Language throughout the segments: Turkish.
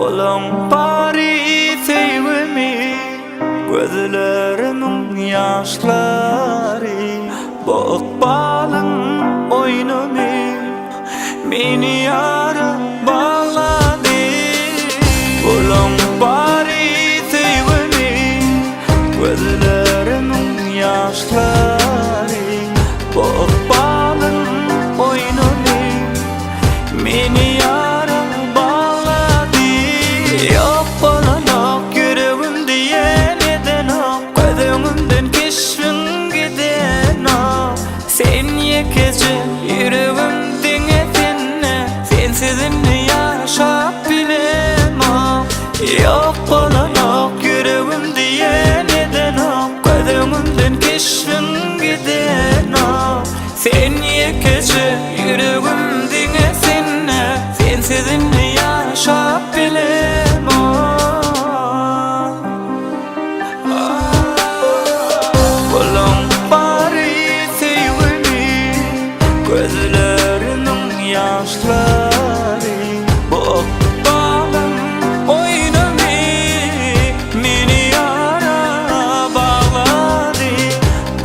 Olan bari sevimi, gözlerimin yaşları. Bokbalın oynami, meni yara bağladı. Olan bari sevimi, gözlerimin yaşları. Bokbalın oynami, meni yara bağladı. Yok olan ok yüreğim diye neden ok, gözümden keşfin giden ok. Sen yekece yüreğimden etine, sensizinle yaşap bilemem. Yok olan ok yüreğim diye neden ok, gözümden keşfin giden ok. Sen yekece yüreğimden etine, sensizinle yaşap bilemem. Olan bari sevimi, gözlerinin yaşları. Bokbalın oynami, meni yara bağladı.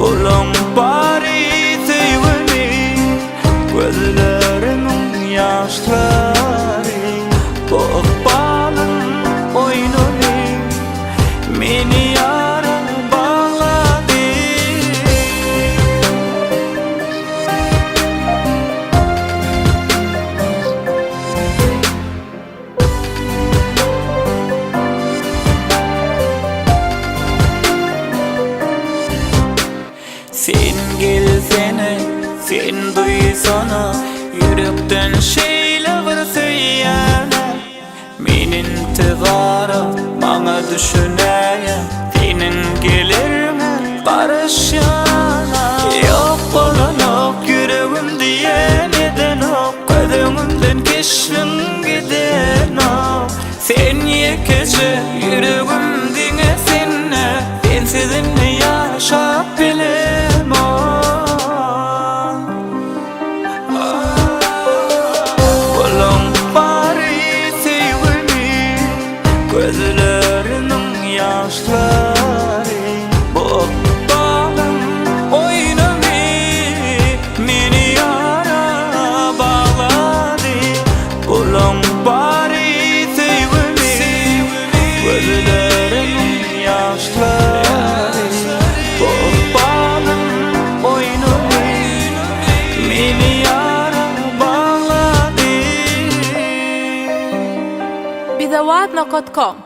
Olan bari sevimi, gözlerinin yaşları. Bokbalın oynami, meni yara bağladı. Sen gelsene, sen duysana, yürekten şeyler söyleyene. Menin tigara bana düşüneye, senin gelirme karışana. Yok olan ok yüreğim diye neden ok, gözümden keşfin giden ok. Sen yekece yüreğimden esine, sensizinle yaşap bilemem. Olan bari sevimi, gözlerinin yaşları. Bokbalın oynami, meni yara bağladı. Olan bari sevimi, gözlerinin yaşları. Bokbalın oynami, meni yara bağladı. Bizawadna.com